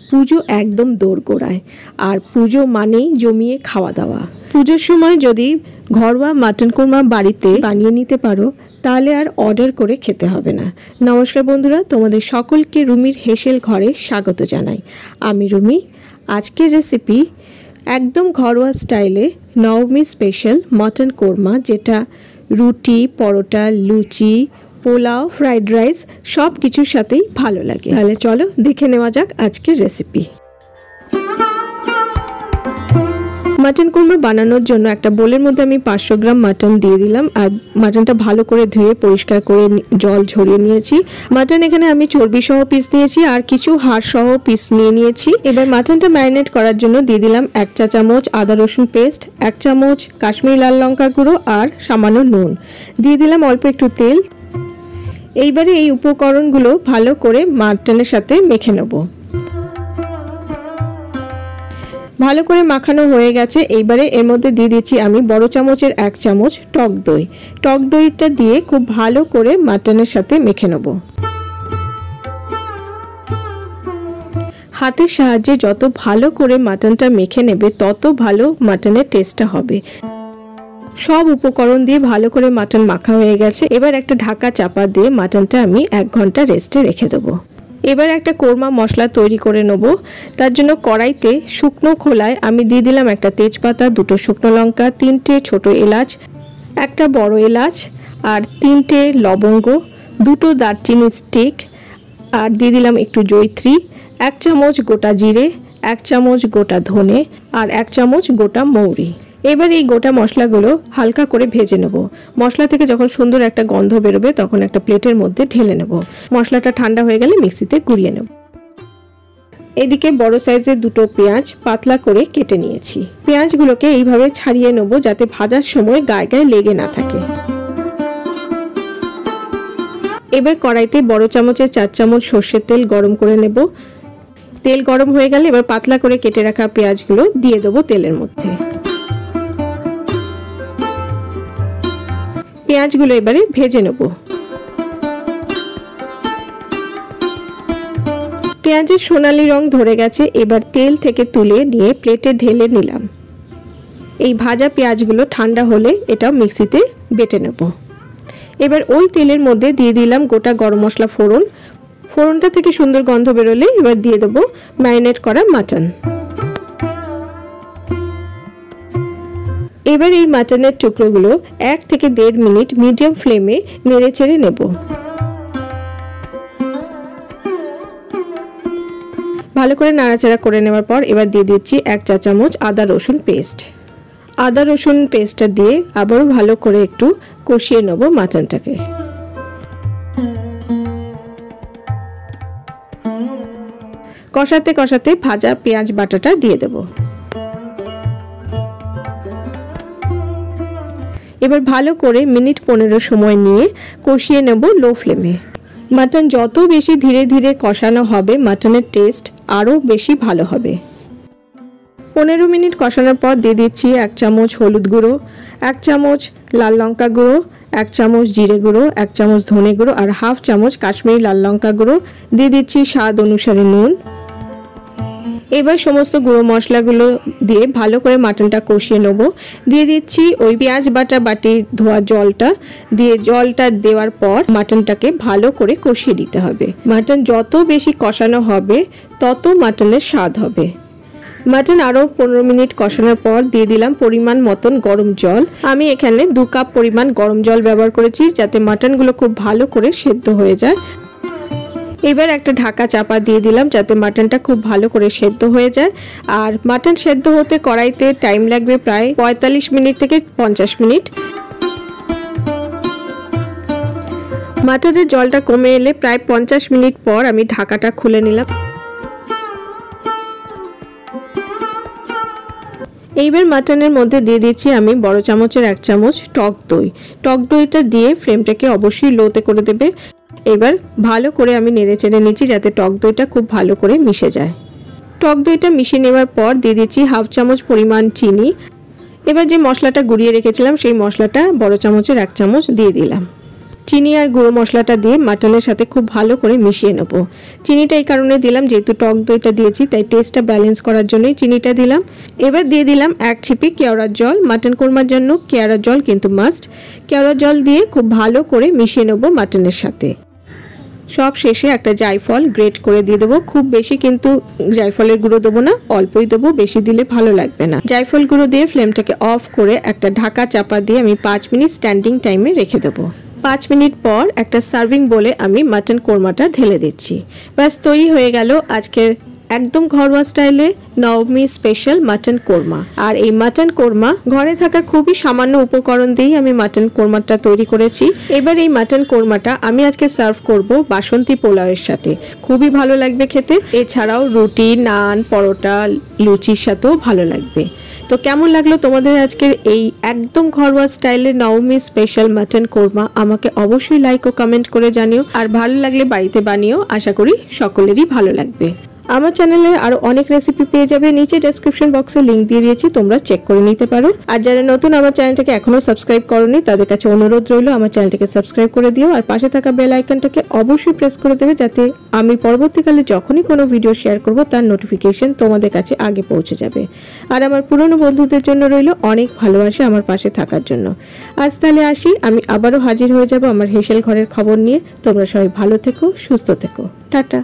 পুজো একদম দোরগোড়ায়, আর পুজো মানেই জমিয়ে খাওয়া দাওয়া। পুজোর সময় যদি ঘরোয়া মাটন কোরমা বাড়িতে বানিয়ে নিতে পারো তাহলে আর অর্ডার করে খেতে হবে না। নমস্কার বন্ধুরা, তোমাদের সকলকে রুমির হেসেল ঘরে স্বাগত জানাই। আমি রুমি। আজকের রেসিপি একদম ঘরোয়া স্টাইলে নবমী স্পেশাল মাটন কোরমা, যেটা রুটি, পরোটা, লুচি, পোলাও, ফ্রাইড রাইস সব কিছুর সাথেই ভালো লাগে। তাহলে চলো দেখে নেওয়া যাক আজকের রেসিপি। মাটন কোরমা বানানোর জন্য একটা বোলের মধ্যে আমি 500 গ্রাম মাটন দিয়ে দিলাম, আর মাটনটা ভালো করে ধুয়ে পরিষ্কার করে জল ঝরিয়ে নিয়েছি। মাটন এখানে আমি চর্বি সহ পিস নিয়েছি আর কিছু হাড় সহ পিস নিয়েছি। এবার মাটনটা ম্যারিনেট করার জন্য দিয়ে দিলাম 1 চা চামচ আদা রসুন পেস্ট, 1 চামচ কাশ্মীরি লাল লঙ্কা গুঁড়ো আর সামান্য নুন। দিয়ে দিলাম অল্প একটু তেল। এইবারে এই উপকরণগুলো ভালো করে মাটনের সাথে মেখে নেব। ভালো করে মাখানো হয়ে গেছে। এইবারে এর মধ্যে দিয়ে দিচ্ছি আমি বড় চামচের 1 চামচ টক দই। টক দইটা দিয়ে খুব ভালো করে মাটনের সাথে মেখে নেব। হাতের সাহায্যে যত ভালো করে মাটনটা মেখে নেবে তত ভালো মাটনের টেস্টটা হবে। সব উপকরণ দিয়ে ভালো করে মাটন মাখা হয়ে গেছে। এবার একটা ঢাকা চাপা দিয়ে মাটনটা আমি 1 ঘন্টা রেস্টে রেখে দেবো। এবার একটা কোরমা মশলা তৈরি করে নেব। তার জন্য কড়াইতে শুকনো খোলায় আমি দিয়ে দিলাম একটা তেজপাতা, 2টো শুকনো লঙ্কা, 3টে ছোট এলাচ, একটা বড় এলাচ আর 3টে লবঙ্গ, 2টো দারচিনি স্টিক, আর দিয়ে দিলাম একটু জয়িত্রী, 1 চামচ গোটা জিরে, 1 চামচ গোটা ধনে আর 1 চামচ গোটা মৌরি। এবার এই গোটা মশলাগুলো হালকা করে ভেজে নেব। মশলা থেকে যখন সুন্দর একটা গন্ধ বেরোবে তখন একটা প্লেটের মধ্যে ঢেলে নেব। মশলাটা ঠান্ডা হয়ে গেলে মিক্সিতে গুঁড়িয়ে নেব। এদিকে বড় সাইজের 2টো পেঁয়াজ পাতলা করে কেটে নিয়েছি। পেঁয়াজগুলোকে এইভাবে ছাড়িয়ে নেব যাতে ভাজার সময় গায়ে গায়ে লেগে না থাকে। এবার কড়াইতে বড় চামচের 4 চামচ সর্ষের তেল গরম করে নেব। তেল গরম হয়ে গেলে এবার পাতলা করে কেটে রাখা পেঁয়াজগুলো দিয়ে দেবো তেলের মধ্যে। পেঁয়াজগুলো এবারে ভেজে নেব। পেঁয়াজের সোনালী রং ধরে গেছে। এবার তেল থেকে তুলে নিয়ে প্লেটে ঢেলে নিলাম। এই ভাজা পেঁয়াজগুলো ঠান্ডা হলে এটা মিক্সিতে বেটে নেব। এবার ওই তেলের মধ্যে দিয়ে দিলাম গোটা গরম মশলা ফোড়ন। ফোড়নটা থেকে সুন্দর গন্ধ বেরোলে এবার দিয়ে দেবো ম্যারিনেট করা মাটন। এবার এই মাটনের টুকরোগুলো 1 থেকে 1.5 মিনিট মিডিয়াম ফ্লেমে নেড়ে চেড়ে নেব। ভালো করে নাড়াচাড়া করে নেওয়ার পর এবার দিয়ে দিচ্ছি 1 চা চামচ আদা রসুন পেস্ট। আদা রসুন পেস্টটা দিয়ে আবারও ভালো করে একটু কষিয়ে নেব মাটনটাকে। কষাতে কষাতে ভাজা পেঁয়াজ বাটাটা দিয়ে দেব। এবার ভালো করে মিনিট 15 সময় নিয়ে কষিয়ে নেব লো ফ্লেমে। মাটন যত বেশি ধীরে ধীরে কষানো হবে মাটনের টেস্ট আরও বেশি ভালো হবে। 15 মিনিট কষানোর পর দিয়ে দিচ্ছি 1 চামচ হলুদ গুঁড়ো, 1 চামচ লাল লঙ্কা গুঁড়ো, 1 চামচ জিরে গুঁড়ো, 1 চামচ ধনে গুঁড়ো আর 1/2 চামচ কাশ্মীরি লাল লঙ্কা গুঁড়ো। দিয়ে দিচ্ছি স্বাদ অনুসারে নুন। এবার সমস্ত গুঁড়ো মশলাগুলো দিয়ে ভালো করে মাটনটা কষিয়ে নেব। দিয়ে দিচ্ছি ওই পেঁয়াজ বাটি ধোয়া জলটা। দিয়ে জলটা দেওয়ার পর মাটনটাকে ভালো করে কষিয়ে দিতে হবে। মাটন যত বেশি কষানো হবে তত মাটনের স্বাদ হবে। মাটন আরও 15 মিনিট কষানোর পর দিয়ে দিলাম পরিমাণ মতন গরম জল। আমি এখানে 2 কাপ পরিমাণ গরম জল ব্যবহার করেছি যাতে মাটনগুলো খুব ভালো করে সেদ্ধ হয়ে যায়। এবার একটা ঢাকা চাপা দিয়ে দিলাম যাতে মাটনটা খুব ভালো করে সেদ্ধ হয়ে যায়। আর মাটন সেদ্ধ হতে কড়াইতে টাইম লাগবে প্রায় 45 মিনিট থেকে 50 মিনিট। মাটনের জলটা কমে এলে প্রায় 50 মিনিট পর আমি ঢাকাটা খুলে নিলাম। এইবার মাটনের মধ্যে দিয়ে দিচ্ছি আমি বড় চামচের 1 চামচ টক দই। টক দইটা দিয়ে ফ্লেমটাকে অবশ্যই লোতে করে দেবে। এবার ভালো করে আমি নেড়ে চেড়ে নিচ্ছি যাতে টক দইটা খুব ভালো করে মিশে যায়। টক দইটা মিশিয়ে নেওয়ার পর দিয়ে দিচ্ছি 1/2 চামচ পরিমাণ চিনি। এবার যে মশলাটা গুঁড়িয়ে রেখেছিলাম সেই মশলাটা বড় চামচের 1 চামচ দিয়ে দিলাম। চিনি আর গুঁড়ো মশলাটা দিয়ে মাটনের সাথে খুব ভালো করে মিশিয়ে নেব। চিনিটা এই কারণে দিলাম, যেহেতু টক দইটা দিয়েছি তাই টেস্টটা ব্যালেন্স করার জন্যই চিনিটা দিলাম। এবার দিয়ে দিলাম 1 ছিপি কেওড়ার জল। মাটন কোরমার জন্য কেওড়ার জল কিন্তু মাস্ট। কেওড়ার জল দিয়ে খুব ভালো করে মিশিয়ে নেব মাটনের সাথে। সব শেষে একটা জায়ফল গ্রেট করে দিয়ে দেবো। খুব বেশি কিন্তু জায়ফলের গুঁড়ো দেবো না, অল্পই দেবো, বেশি দিলে ভালো লাগবে না। জায়ফল গুঁড়ো দিয়ে ফ্লেমটাকে অফ করে একটা ঢাকা চাপা দিয়ে আমি 5 মিনিট স্ট্যান্ডিং টাইমে রেখে দেবো। 5 মিনিট পর একটা সার্ভিং বলে আমি মাটন কোরমাটা ঢেলে দিচ্ছি। ব্যাস তৈরি হয়ে গেল আজকের একদম ঘরোয়া স্টাইলে নবমী স্পেশাল মাটন কোরমা। আর এই মাটন কোরমা ঘরে থাকা খুবই সামান্য উপকরণ দিয়েই আমি মাটন কোরমাটা তৈরি করেছি। এবার এই মাটন কোরমাটা আমি আজকে সার্ভ করব বাসন্তী পোলাওয়ের সাথে। খুবই ভালো লাগবে খেতে। এছাড়াও রুটি, নান, পরোটা, লুচির সাথেও ভালো লাগবে। তো কেমন লাগলো তোমাদের আজকের এই একদম ঘরোয়া স্টাইলে নবমী স্পেশাল মাটন কোরমা? আমাকে অবশ্যই লাইক ও কমেন্ট করে জানিও। আর ভালো লাগলে বাড়িতে বানিও, আশা করি সকলেরই ভালো লাগবে। আমার চ্যানেলে আরো অনেক রেসিপি পেয়ে যাবে, নিচে ডেসক্রিপশন বক্সে লিংক দিয়ে দিয়েছি, তোমরা চেক করে নিতে পারো। আর যারা নতুন আমার চ্যানেলটাকে এখনো সাবস্ক্রাইব করোনি তাদের কাছে অনুরোধ রইল আমার চ্যানেলটাকে সাবস্ক্রাইব করে দিও। আর পাশে থাকা বেল আইকনটাকে অবশ্যই প্রেস করে দেবে, যাতে আমি পরবর্তীকালে যখনই কোনো ভিডিও শেয়ার করব তার নোটিফিকেশন তোমাদের কাছে আগে পৌঁছে যাবে। আর আমার পুরনো বন্ধুদের জন্য রইল অনেক ভালোবাসা আমার পাশে থাকার জন্য। আজ তাহলে আসি, আমি আবারও হাজির হয়ে যাব আমার হেসেল ঘরের খবর নিয়ে। তোমরা সবাই ভালো থেকো, সুস্থ থেকো, টাটা।